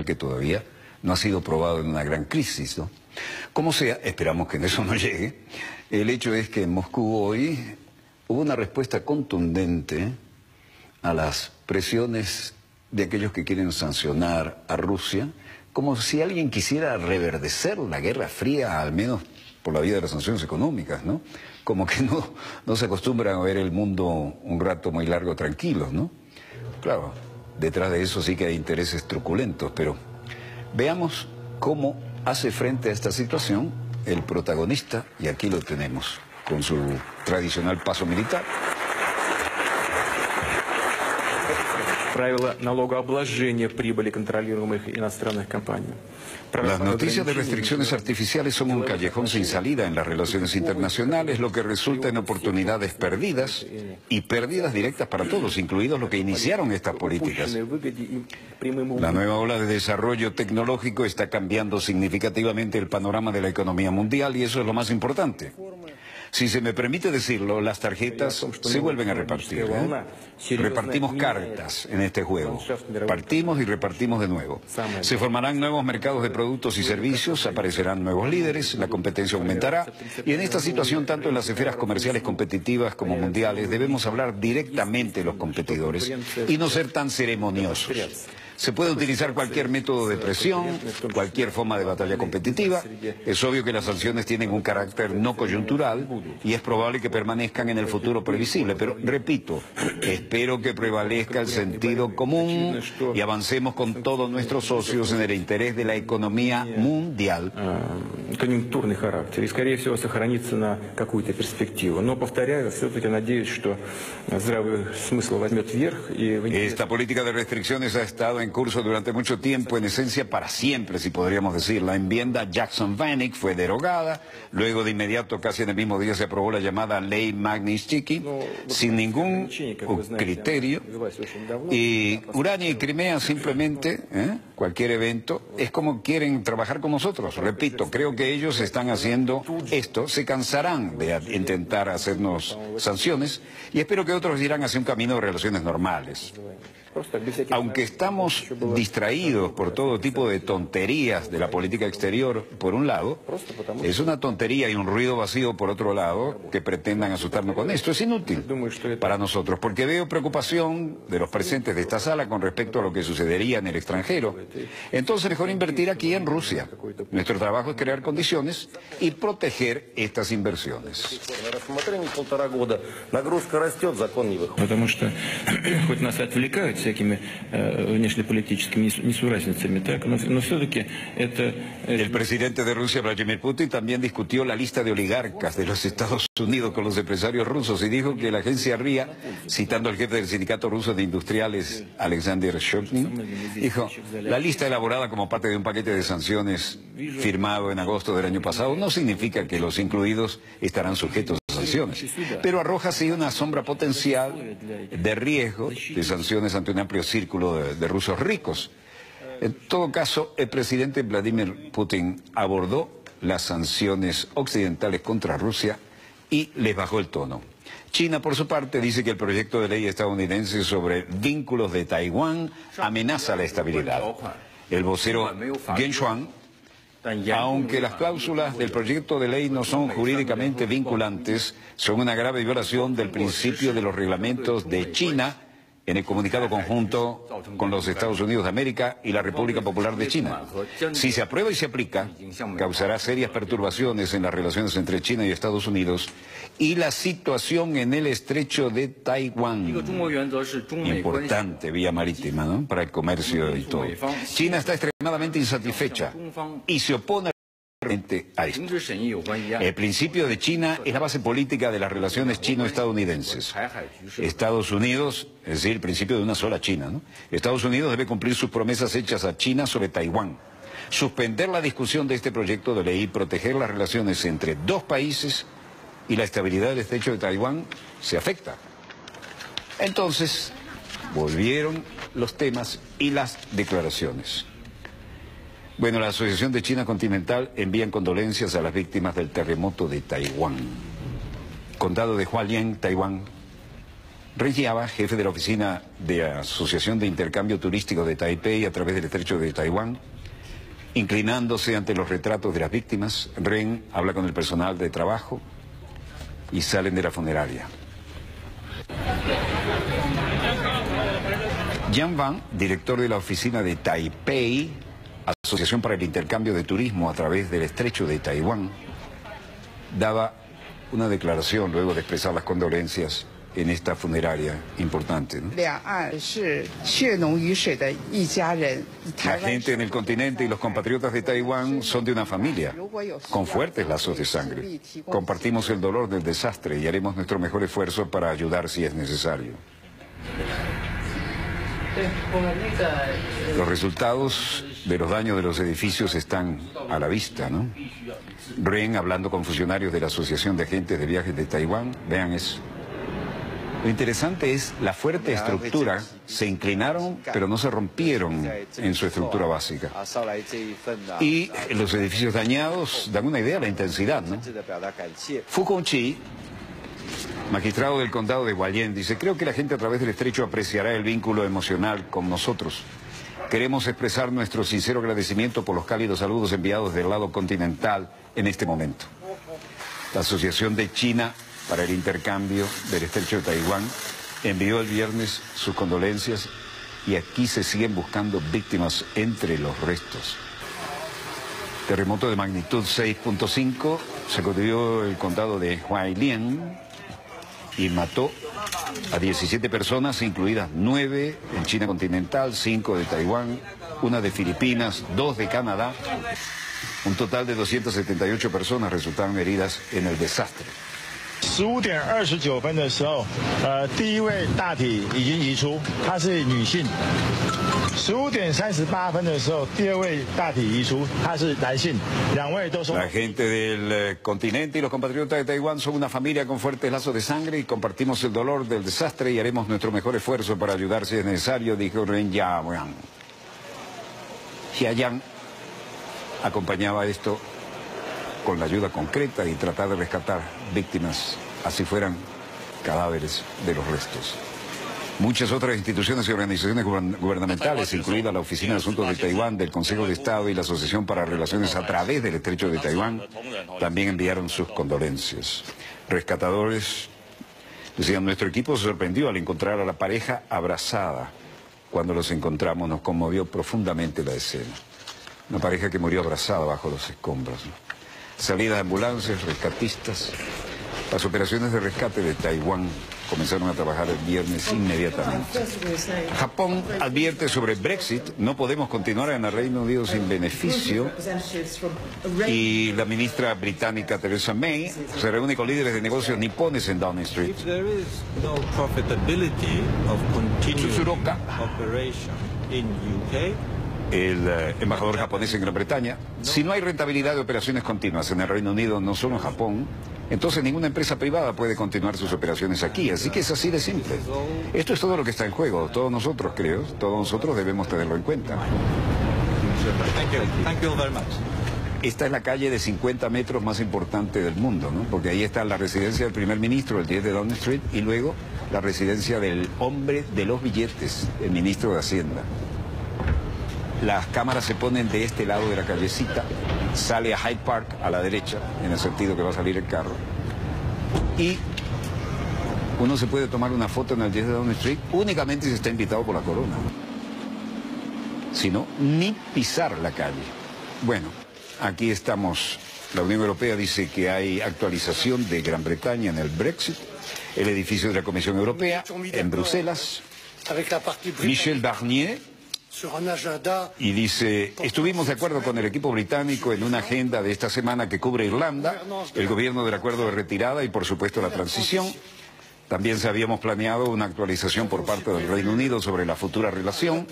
que todavía no ha sido probado en una gran crisis, ¿no? Como sea, esperamos que en eso no llegue. El hecho es que en Moscú hoy hubo una respuesta contundente a las presiones de aquellos que quieren sancionar a Rusia, como si alguien quisiera reverdecer la Guerra Fría, al menos por la vía de las sanciones económicas, ¿no? Como que no se acostumbran a ver el mundo un rato muy largo tranquilos, ¿no? Claro, detrás de eso sí que hay intereses truculentos, pero veamos cómo hace frente a esta situación el protagonista, y aquí lo tenemos, con su tradicional paso militar. Las noticias de restricciones artificiales son un callejón sin salida en las relaciones internacionales, lo que resulta en oportunidades perdidas y pérdidas directas para todos, incluidos los que iniciaron estas políticas. La nueva ola de desarrollo tecnológico está cambiando significativamente el panorama de la economía mundial y eso es lo más importante. Si se me permite decirlo, las tarjetas se vuelven a repartir, ¿eh? Repartimos cartas en este juego. Partimos y repartimos de nuevo. Se formarán nuevos mercados de productos y servicios, aparecerán nuevos líderes, la competencia aumentará. Y en esta situación, tanto en las esferas comerciales competitivas como mundiales, debemos hablar directamente de los competidores y no ser tan ceremoniosos. Se puede utilizar cualquier método de presión, cualquier forma de batalla competitiva. Es obvio que las sanciones tienen un carácter no coyuntural y es probable que permanezcan en el futuro previsible. Pero, repito, espero que prevalezca el sentido común y avancemos con todos nuestros socios en el interés de la economía mundial. Конъюнктурный характер и, скорее всего, сохранится на какую-то перспективу. Но, повторяю, все-таки надеюсь, что здравый смысл возьмет верх. Esta política de restricciones ha estado en curso durante mucho tiempo, en esencia para siempre, si podríamos decir. La enmienda Jackson-Vanik fue derogada, luego de inmediato, casi en el mismo día, se aprobó la llamada Ley Magnitsky, sin ningún criterio, y Ucrania y Crimea simplemente, cualquier evento, es como quieren trabajar con nosotros. Repito, creo que ellos están haciendo esto, se cansarán de intentar hacernos sanciones, y espero que otros irán hacia un camino de relaciones normales. Aunque estamos distraídos por todo tipo de tonterías de la política exterior, por un lado, es una tontería y un ruido vacío, por otro lado, que pretendan asustarnos con esto. Es inútil para nosotros, porque veo preocupación de los presentes de esta sala con respecto a lo que sucedería en el extranjero. Entonces, mejor invertir aquí en Rusia. Nuestro trabajo es crear condiciones y proteger estas inversiones. Потому что хоть нас отвлекают всякими внешнеполитическими несуразицами, так, но все-таки это... El presidente de Rusia, Vladimir Putin, también discutió la lista de oligarcas de los Estados Unidos con los empresarios rusos y dijo que la agencia RIA, citando al jefe del sindicato ruso de industriales, Alexander Shokin, dijo, la lista elaborada como parte de un paquete de sanciones firmado en agosto del año pasado no significa que los incluidos estarán sujetos a sanciones, pero arroja sí una sombra potencial de riesgo de sanciones ante un amplio círculo de rusos ricos. En todo caso, el presidente Vladimir Putin abordó las sanciones occidentales contra Rusia y les bajó el tono. China, por su parte, dice que el proyecto de ley estadounidense sobre vínculos de Taiwán amenaza la estabilidad. El vocero Geng Shuang, aunque las cláusulas del proyecto de ley no son jurídicamente vinculantes, son una grave violación del principio de los reglamentos de China en el comunicado conjunto con los Estados Unidos de América y la República Popular de China. Si se aprueba y se aplica, causará serias perturbaciones en las relaciones entre China y Estados Unidos y la situación en el estrecho de Taiwán. Importante vía marítima, ¿no?, para el comercio y todo. China está extremadamente insatisfecha y se opone a esto. El principio de China es la base política de las relaciones chino-estadounidenses. Estados Unidos, es decir, el principio de una sola China, ¿no? Estados Unidos debe cumplir sus promesas hechas a China sobre Taiwán, suspender la discusión de este proyecto de ley y proteger las relaciones entre dos países, y la estabilidad del estrecho de Taiwán se afecta. Entonces, volvieron los temas y las declaraciones. Bueno, la Asociación de China Continental envían condolencias a las víctimas del terremoto de Taiwán. Condado de Hualien, Taiwán. Ren Jiaba, jefe de la oficina de Asociación de Intercambio Turístico de Taipei a través del estrecho de Taiwán, inclinándose ante los retratos de las víctimas, Ren habla con el personal de trabajo y salen de la funeraria. Yang Van, director de la oficina de Taipei, Asociación para el Intercambio de Turismo a través del estrecho de Taiwán, daba una declaración luego de expresar las condolencias en esta funeraria importante, ¿no? La gente en el continente y los compatriotas de Taiwán son de una familia, con fuertes lazos de sangre. Compartimos el dolor del desastre y haremos nuestro mejor esfuerzo para ayudar si es necesario. Los resultados de los daños de los edificios están a la vista, ¿no? Ren, hablando con funcionarios de la Asociación de Agentes de Viajes de Taiwán, vean eso. Lo interesante es la fuerte estructura, se inclinaron pero no se rompieron en su estructura básica. Y los edificios dañados dan una idea de la intensidad, ¿no? Fu Kongqi, magistrado del condado de Hualien, dice: creo que la gente a través del estrecho apreciará el vínculo emocional con nosotros. Queremos expresar nuestro sincero agradecimiento por los cálidos saludos enviados del lado continental en este momento. La Asociación de China para el Intercambio del Estrecho de Taiwán envió el viernes sus condolencias y aquí se siguen buscando víctimas entre los restos. Terremoto de magnitud 6.5 sacudió el condado de Hualien y mató a 17 personas, incluidas 9 en China continental, 5 de Taiwán, 1 de Filipinas, 2 de Canadá. Un total de 278 personas resultaron heridas en el desastre. 15点29分的时候，第一位大体已经移出，她是女性。15点38分的时候，第二位大体移出，她是男性，2位都son。 La gente del continente y los compatriotas de Taiwán son una familia con fuertes lazos de sangre y compartimos el dolor del desastre y haremos nuestro mejor esfuerzo para ayudar si es necesario, dijo Ren Jiaba. Xiaoyan acompañaba esto con la ayuda concreta y tratar de rescatar víctimas, así fueran cadáveres de los restos. Muchas otras instituciones y organizaciones gubernamentales, incluida la Oficina de Asuntos de Taiwán, del Consejo de Estado y la Asociación para Relaciones a través del Estrecho de Taiwán, también enviaron sus condolencias. Rescatadores decían: nuestro equipo se sorprendió al encontrar a la pareja abrazada. Cuando los encontramos nos conmovió profundamente la escena. Una pareja que murió abrazada bajo los escombros, ¿no? Salida de ambulancias, rescatistas. Las operaciones de rescate de Taiwán comenzaron a trabajar el viernes inmediatamente. Japón advierte sobre Brexit: no podemos continuar en el Reino Unido sin beneficio. Y la ministra británica Theresa May se reúne con líderes de negocios nipones en Downing Street. Tsuruoka, el embajador japonés en Gran Bretaña: si no hay rentabilidad de operaciones continuas en el Reino Unido, no solo en Japón, entonces ninguna empresa privada puede continuar sus operaciones aquí. Así que es así de simple. Esto es todo lo que está en juego. Todos nosotros, creo, todos nosotros debemos tenerlo en cuenta. Esta es la calle de 50 metros más importante del mundo, ¿no? Porque ahí está la residencia del primer ministro, el 10 de Downing Street, y luego la residencia del hombre de los billetes, el ministro de Hacienda. Las cámaras se ponen de este lado de la callecita, sale a Hyde Park a la derecha, en el sentido que va a salir el carro. Y uno se puede tomar una foto en el 10 de Downing Street únicamente si está invitado por la corona. Si no, ni pisar la calle. Bueno, aquí estamos. La Unión Europea dice que hay actualización de Gran Bretaña en el Brexit. El edificio de la Comisión Europea en Bruselas. Michel Barnier. Y dice: estuvimos de acuerdo con el equipo británico en una agenda de esta semana que cubre Irlanda, el gobierno del acuerdo de retirada y por supuesto la transición. También se habíamos planeado una actualización por parte del Reino Unido sobre la futura relación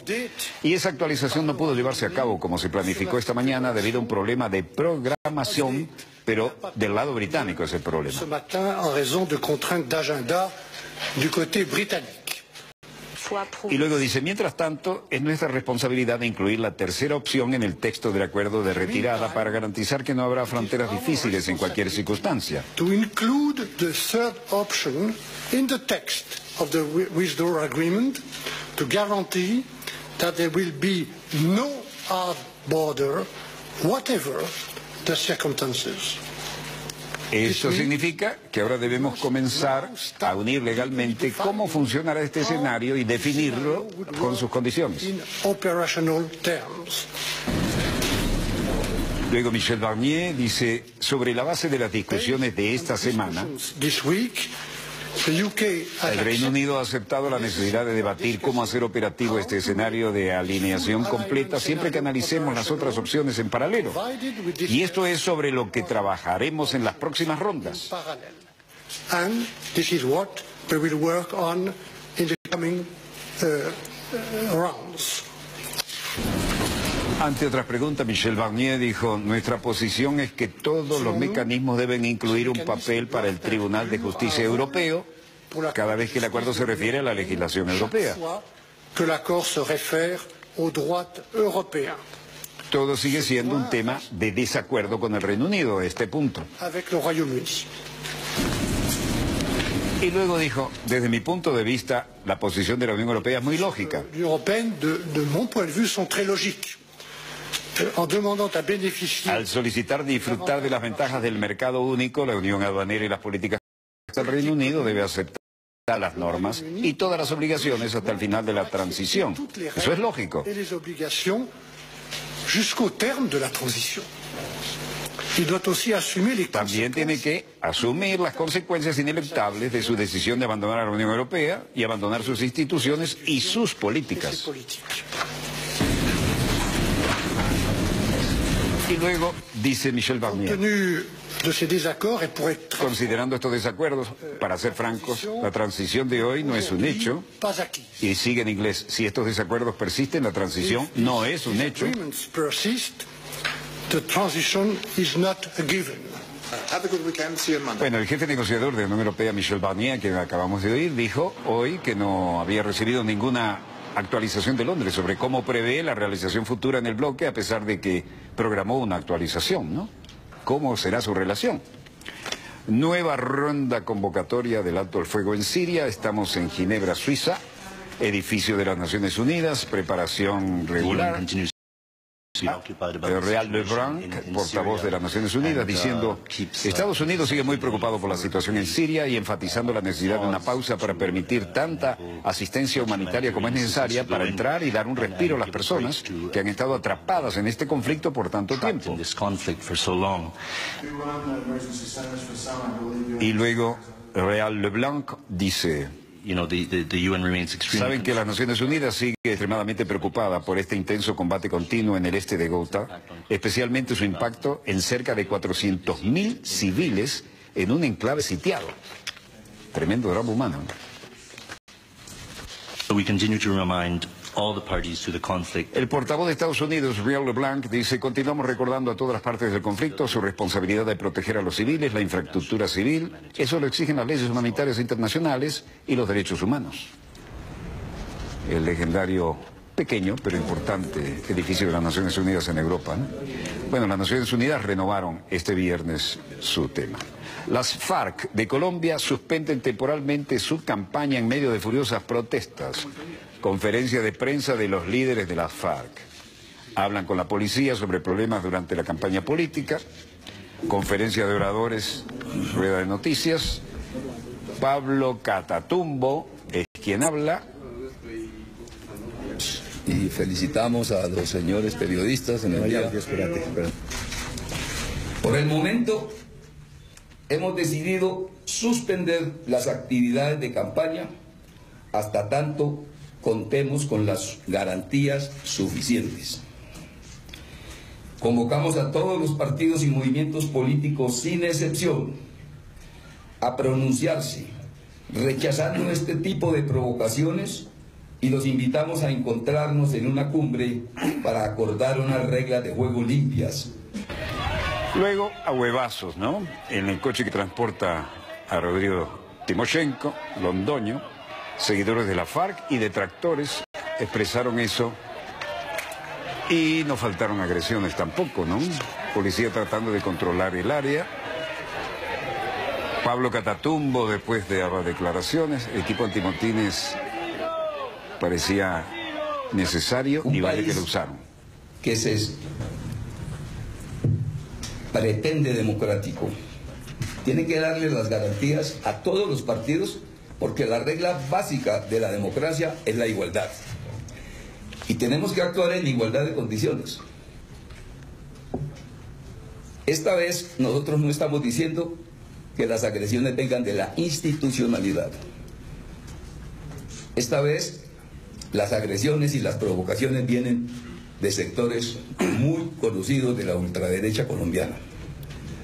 y esa actualización no pudo llevarse a cabo como se planificó esta mañana debido a un problema de programación, pero del lado británico es el problema. Y luego dice: mientras tanto, es nuestra responsabilidad de incluir la tercera opción en el texto del acuerdo de retirada para garantizar que no habrá fronteras difíciles en cualquier circunstancia. To include the third option in the text of the withdrawal agreement to guarantee that there will be no hard border, whatever the circumstances. Esto significa que ahora debemos comenzar a unir legalmente cómo funcionará este escenario y definirlo con sus condiciones. Luego Michel Barnier dice, sobre la base de las discusiones de esta semana, el Reino Unido ha aceptado la necesidad de debatir cómo hacer operativo este escenario de alineación completa siempre que analicemos las otras opciones en paralelo. Y esto es sobre lo que trabajaremos en las próximas rondas. Ante otras preguntas, Michel Barnier dijo, nuestra posición es que todos los mecanismos deben incluir un papel para el Tribunal de Justicia Europeo cada vez que el acuerdo se refiere a la legislación europea. Todo sigue siendo un tema de desacuerdo con el Reino Unido, este punto. Y luego dijo, desde mi punto de vista, la posición de la Unión Europea es muy lógica. Al solicitar disfrutar de las ventajas del mercado único, la unión aduanera y las políticas del Reino Unido debe aceptar las normas y todas las obligaciones hasta el final de la transición. Eso es lógico. También tiene que asumir las consecuencias ineluctables de su decisión de abandonar a la Unión Europea y abandonar sus instituciones y sus políticas. Y luego, dice Michel Barnier, considerando estos desacuerdos, para ser francos, la transición de hoy no es un hecho, y sigue en inglés, si estos desacuerdos persisten, la transición no es un hecho. Bueno, el jefe negociador de la Unión Europea, Michel Barnier, que acabamos de oír, dijo hoy que no había recibido ninguna actualización de Londres sobre cómo prevé la realización futura en el bloque, a pesar de que programó una actualización, ¿no? ¿Cómo será su relación? Nueva ronda convocatoria del alto el fuego en Siria. Estamos en Ginebra, Suiza, edificio de las Naciones Unidas, preparación regular. Réal Leblanc, portavoz de las Naciones Unidas, diciendo Estados Unidos sigue muy preocupado por la situación en Siria y enfatizando la necesidad de una pausa para permitir tanta asistencia humanitaria como es necesaria para entrar y dar un respiro a las personas que han estado atrapadas en este conflicto por tanto tiempo. Y luego Réal Leblanc dice, saben que las Naciones Unidas sigue extremadamente preocupada por este intenso combate continuo en el este de Ghouta, especialmente su impacto en cerca de 400.000 civiles en un enclave sitiado. Tremendo drama humano. El portavoz de Estados Unidos, Réal Leblanc, dice, continuamos recordando a todas las partes del conflicto su responsabilidad de proteger a los civiles, la infraestructura civil. Eso lo exigen las leyes humanitarias internacionales y los derechos humanos. El legendario, pequeño pero importante edificio de las Naciones Unidas en Europa, ¿no? Bueno, las Naciones Unidas renovaron este viernes su tema. Las FARC de Colombia suspenden temporalmente su campaña en medio de furiosas protestas. Conferencia de prensa de los líderes de las FARC. Hablan con la policía sobre problemas durante la campaña política. Conferencia de oradores, rueda de noticias. Pablo Catatumbo es quien habla. Y felicitamos a los señores periodistas en el día. Por el momento, hemos decidido suspender las actividades de campaña hasta tanto contemos con las garantías suficientes. Convocamos a todos los partidos y movimientos políticos sin excepción a pronunciarse, rechazando este tipo de provocaciones, y los invitamos a encontrarnos en una cumbre para acordar unas reglas de juego limpias. Luego, a huevazos, ¿no? En el coche que transporta a Rodrigo Timoshenko, Londoño, seguidores de la FARC y detractores expresaron eso, y no faltaron agresiones tampoco, ¿no? Policía tratando de controlar el área. Pablo Catatumbo, después de ambas declaraciones, el equipo antimotines parecía necesario y vale que lo usaron. Que se pretende democrático. Tiene que darle las garantías a todos los partidos, porque la regla básica de la democracia es la igualdad. Y tenemos que actuar en igualdad de condiciones. Esta vez nosotros no estamos diciendo que las agresiones vengan de la institucionalidad. Esta vez las agresiones y las provocaciones vienen de sectores muy conocidos de la ultraderecha colombiana.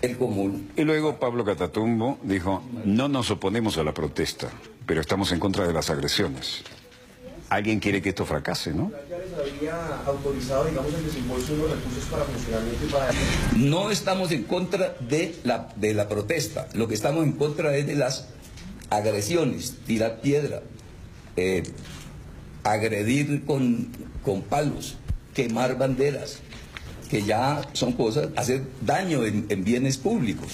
El común. Y luego Pablo Catatumbo dijo, no nos oponemos a la protesta, pero estamos en contra de las agresiones. Alguien quiere que esto fracase, ¿no? No estamos en contra de la protesta. Lo que estamos en contra es de las agresiones, tirar piedra, agredir con palos, quemar banderas, que ya son cosas, hacer daño en bienes públicos.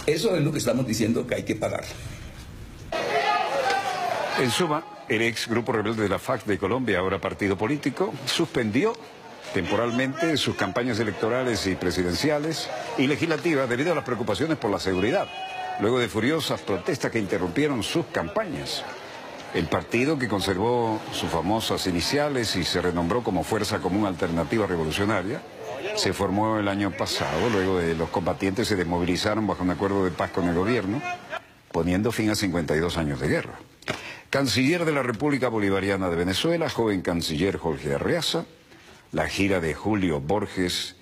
Eso es lo que estamos diciendo que hay que parar. En suma, el ex Grupo Rebelde de la FARC de Colombia, ahora partido político, suspendió temporalmente sus campañas electorales y presidenciales y legislativas debido a las preocupaciones por la seguridad, luego de furiosas protestas que interrumpieron sus campañas. El partido, que conservó sus famosas iniciales y se renombró como Fuerza Común Alternativa Revolucionaria, se formó el año pasado, luego de los combatientes se desmovilizaron bajo un acuerdo de paz con el gobierno, poniendo fin a 52 años de guerra. Canciller de la República Bolivariana de Venezuela, joven canciller Jorge Arreaza, la gira de Julio Borges,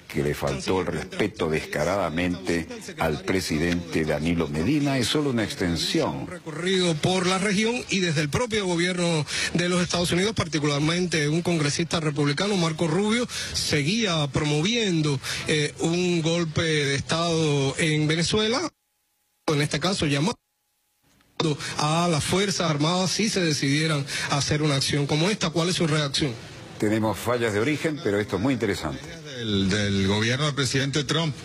que le faltó el respeto descaradamente al presidente Danilo Medina, es solo una extensión. Recorrido por la región y desde el propio gobierno de los Estados Unidos, particularmente un congresista republicano, Marco Rubio, seguía promoviendo un golpe de Estado en Venezuela, en este caso llamado a las Fuerzas Armadas si se decidieran hacer una acción como esta. ¿Cuál es su reacción? Tenemos fallas de origen, pero esto es muy interesante. Del gobierno del presidente Trump,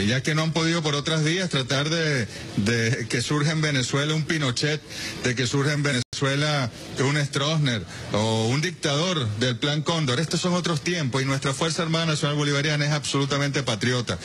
ya que no han podido por otras vías tratar de que surja en Venezuela un Pinochet, de que surja en Venezuela un Stroessner o un dictador del Plan Cóndor. Estos son otros tiempos y nuestra Fuerza Armada Nacional Bolivariana es absolutamente patriota,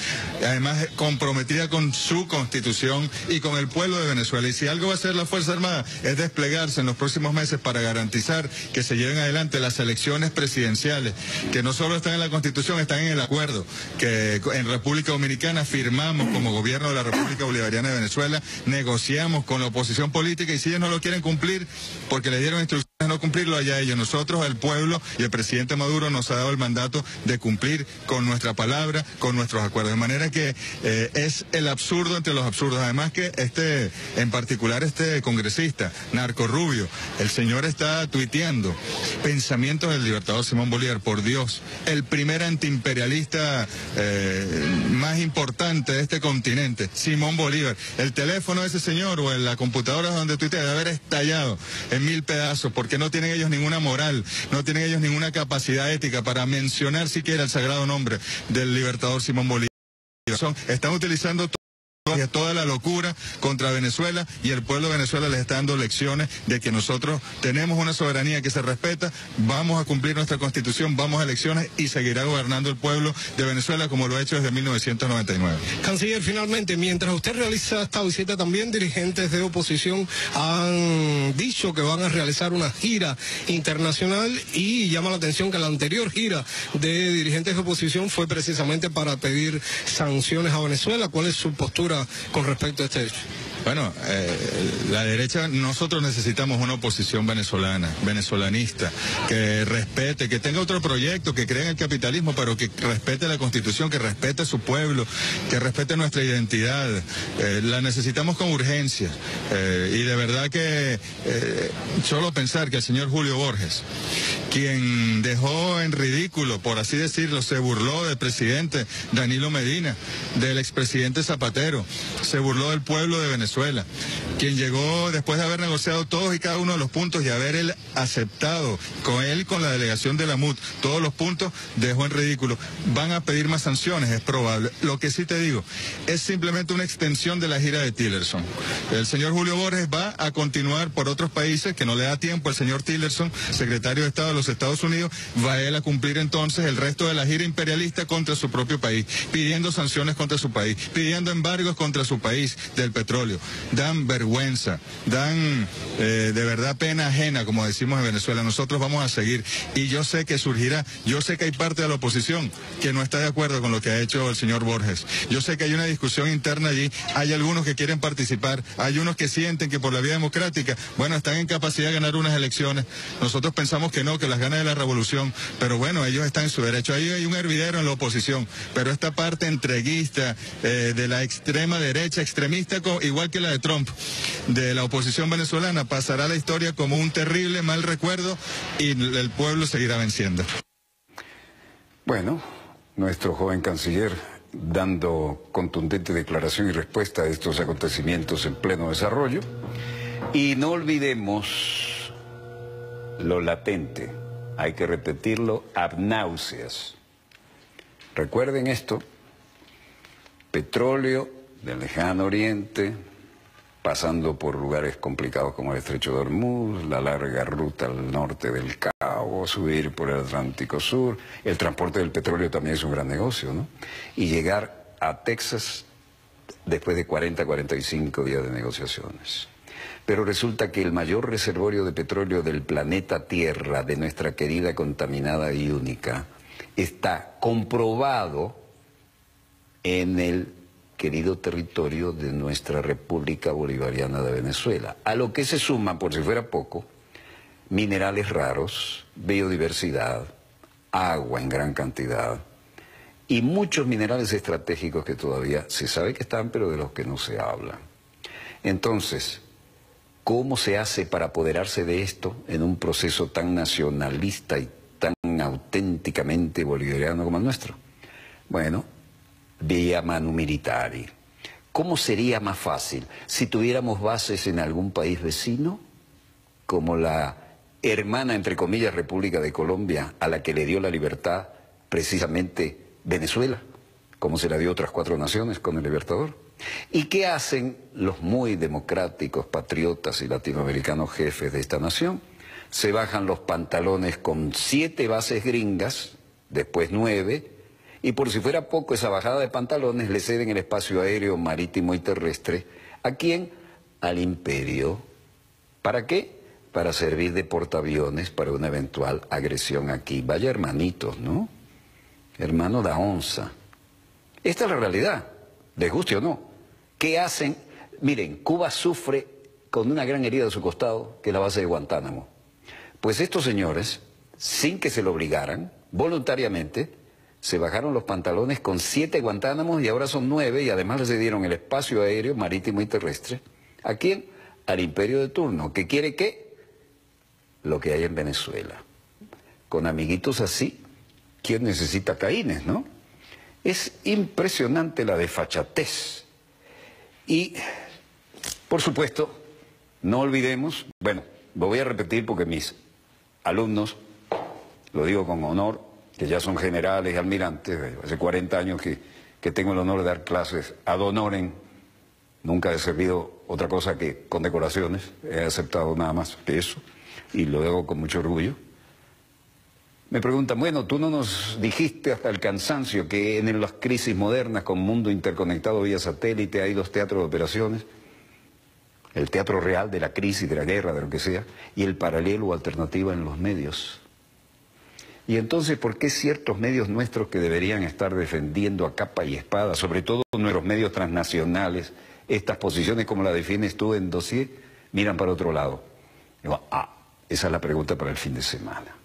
además comprometida con su constitución y con el pueblo de Venezuela. Y si algo va a hacer la Fuerza Armada es desplegarse en los próximos meses para garantizar que se lleven adelante las elecciones presidenciales, que no solo están en la constitución, están en el acuerdo que en República Dominicana firmamos como gobierno de la República Bolivariana de Venezuela, negociamos con la oposición política y si ellos no lo quieren cumplir porque le dieron instrucciones de no cumplirlo, allá ellos. Nosotros, el pueblo y el presidente Maduro nos ha dado el mandato de cumplir con nuestra palabra, con nuestros acuerdos, de manera que es el absurdo entre los absurdos. Además que en particular este congresista, Narco Rubio, el señor está tuiteando pensamientos del libertador Simón Bolívar. Por Dios, el primer antiimperialista más importante de este continente, Simón Bolívar. El teléfono de ese señor o en la computadora donde tuitea debe haber estallado en 1000 pedazos, porque no tienen ellos ninguna moral, no tienen ellos ninguna capacidad ética para mencionar siquiera el sagrado nombre del libertador Simón Bolívar. Están utilizando toda la locura contra Venezuela y el pueblo de Venezuela les está dando lecciones de que nosotros tenemos una soberanía que se respeta, vamos a cumplir nuestra constitución, vamos a elecciones y seguirá gobernando el pueblo de Venezuela como lo ha hecho desde 1999. Canciller, finalmente, mientras usted realiza esta visita, también dirigentes de oposición han dicho que van a realizar una gira internacional y llama la atención que la anterior gira de dirigentes de oposición fue precisamente para pedir sanciones a Venezuela. ¿Cuál es su postura con respecto a este hecho? Bueno, la derecha, nosotros necesitamos una oposición venezolana, venezolanista, que respete, que tenga otro proyecto, que crea en el capitalismo, pero que respete la Constitución, que respete a su pueblo, que respete nuestra identidad. La necesitamos con urgencia. Y de verdad que solo pensar que el señor Julio Borges, quien dejó en ridículo, por así decirlo, se burló del presidente Danilo Medina, del expresidente Zapatero, se burló del pueblo de Venezuela, Venezuela, quien llegó después de haber negociado todos y cada uno de los puntos y haber él aceptado con la delegación de la MUD todos los puntos, dejó en ridículo. Van a pedir más sanciones, es probable. Lo que sí te digo, es simplemente una extensión de la gira de Tillerson. El señor Julio Borges va a continuar por otros países que no le da tiempo al señor Tillerson, secretario de Estado de los Estados Unidos, va él a cumplir entonces el resto de la gira imperialista contra su propio país, pidiendo sanciones contra su país, pidiendo embargos contra su país del petróleo. Dan vergüenza, dan de verdad pena ajena, como decimos en Venezuela. Nosotros vamos a seguir y yo sé que surgirá, yo sé que hay parte de la oposición que no está de acuerdo con lo que ha hecho el señor Borges. Yo sé que hay una discusión interna allí, hay algunos que quieren participar, hay unos que sienten que por la vía democrática, bueno, están en capacidad de ganar unas elecciones. Nosotros pensamos que no, que las gana de la revolución, pero bueno, ellos están en su derecho. Ahí hay un hervidero en la oposición, pero esta parte entreguista de la extrema derecha, extremista, igual que la de Trump, de la oposición venezolana, pasará a la historia como un terrible mal recuerdo y el pueblo seguirá venciendo. Bueno, nuestro joven canciller dando contundente declaración y respuesta a estos acontecimientos en pleno desarrollo. Y no olvidemos lo latente, hay que repetirlo ad náuseas. Recuerden esto: petróleo del lejano oriente, pasando por lugares complicados como el Estrecho de Hormuz, la larga ruta al norte del Cabo, subir por el Atlántico Sur. El transporte del petróleo también es un gran negocio, ¿no? Y llegar a Texas después de 40-45 días de negociaciones. Pero resulta que el mayor reservorio de petróleo del planeta Tierra, de nuestra querida contaminada y única, está comprobado en el querido territorio de nuestra República Bolivariana de Venezuela, a lo que se suma, por si fuera poco, minerales raros, biodiversidad, agua en gran cantidad y muchos minerales estratégicos que todavía se sabe que están, pero de los que no se habla. Entonces, ¿cómo se hace para apoderarse de esto en un proceso tan nacionalista y tan auténticamente bolivariano como el nuestro? Bueno, vía manu militari. ¿Cómo sería más fácil si tuviéramos bases en algún país vecino, como la hermana, entre comillas, República de Colombia, a la que le dio la libertad precisamente Venezuela, como se la dio otras 4 naciones con el Libertador? ¿Y qué hacen los muy democráticos, patriotas y latinoamericanos jefes de esta nación? Se bajan los pantalones con 7 bases gringas, después 9, y por si fuera poco esa bajada de pantalones le ceden el espacio aéreo, marítimo y terrestre. ¿A quién? Al imperio. ¿Para qué? Para servir de portaaviones para una eventual agresión aquí. Vaya hermanitos, ¿no? Hermano da onza. Esta es la realidad, les guste o no. ¿Qué hacen? Miren, Cuba sufre con una gran herida a su costado, que es la base de Guantánamo. Pues estos señores, sin que se lo obligaran, voluntariamente, se bajaron los pantalones con 7 Guantánamos y ahora son 9, y además les dieron el espacio aéreo, marítimo y terrestre. ¿A quién? Al imperio de turno, que quiere ¿qué? Lo que hay en Venezuela. Con amiguitos así, ¿quién necesita caínes, no? Es impresionante la desfachatez. Y, por supuesto, no olvidemos, bueno, lo voy a repetir porque mis alumnos, lo digo con honor, que ya son generales y almirantes, hace 40 años que tengo el honor de dar clases ad honorem, nunca he servido otra cosa que condecoraciones, he aceptado nada más que eso, y lo hago con mucho orgullo. Me preguntan, bueno, tú no nos dijiste hasta el cansancio que en las crisis modernas con mundo interconectado vía satélite hay 2 teatros de operaciones, el teatro real de la crisis, de la guerra, de lo que sea, y el paralelo o alternativa en los medios. Y entonces, ¿por qué ciertos medios nuestros que deberían estar defendiendo a capa y espada, sobre todo nuestros medios transnacionales, estas posiciones como la defines tú en Dossier, miran para otro lado? Digo, esa es la pregunta para el fin de semana.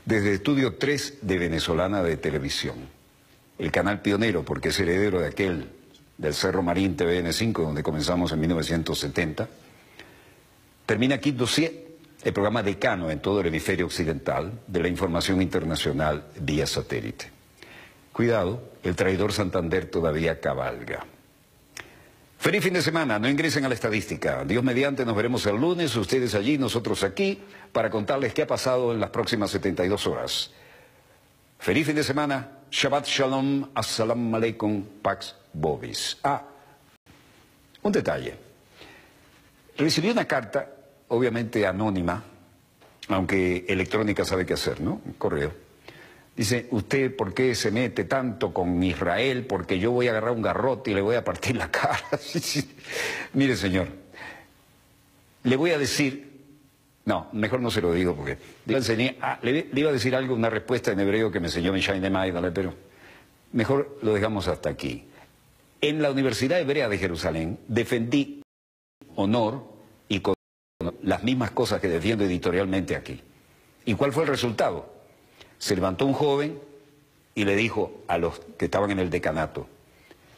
Desde Estudio 3 de Venezolana de Televisión, el canal pionero, porque es heredero de aquel del Cerro Marín TVN5, donde comenzamos en 1970, termina aquí Dossier, el programa decano en todo el hemisferio occidental de la información internacional vía satélite. Cuidado, el traidor Santander todavía cabalga. Feliz fin de semana, no ingresen a la estadística. Dios mediante, nos veremos el lunes, ustedes allí, nosotros aquí, para contarles qué ha pasado en las próximas 72 horas. Feliz fin de semana, Shabbat Shalom, Assalamu Alaikum, Pax Bovis. Un detalle. Recibí una carta, obviamente anónima, aunque electrónica sabe qué hacer, ¿no? Un correo. Dice, ¿usted por qué se mete tanto con Israel? Porque yo voy a agarrar un garrote y le voy a partir la cara. Mire, señor, le voy a decir... No, mejor no se lo digo porque... Le iba a decir algo, una respuesta en hebreo que me enseñó Mishain de Maidale, pero mejor lo dejamos hasta aquí. En la Universidad Hebrea de Jerusalén defendí honor y con las mismas cosas que defiendo editorialmente aquí. ¿Y cuál fue el resultado? Se levantó un joven y le dijo a los que estaban en el decanato,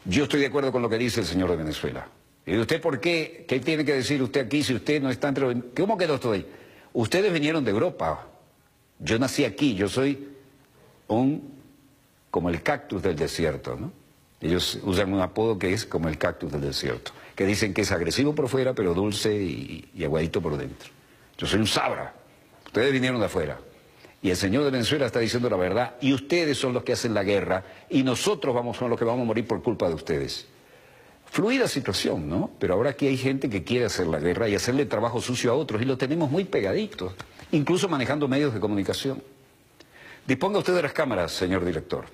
yo estoy de acuerdo con lo que dice el señor de Venezuela. ¿Y usted por qué? ¿Qué tiene que decir usted aquí si usted no está entre los... ¿Cómo quedó esto ahí? Ustedes vinieron de Europa. Yo nací aquí, yo soy como el cactus del desierto, ¿no? Ellos usan un apodo que es como el cactus del desierto, que dicen que es agresivo por fuera, pero dulce y aguadito por dentro. Yo soy un sabra. Ustedes vinieron de afuera. Y el señor de Venezuela está diciendo la verdad, y ustedes son los que hacen la guerra, y nosotros son los que vamos a morir por culpa de ustedes. Fluida situación, ¿no? Pero ahora aquí hay gente que quiere hacer la guerra y hacerle trabajo sucio a otros, y lo tenemos muy pegaditos, incluso manejando medios de comunicación. Disponga usted de las cámaras, señor director.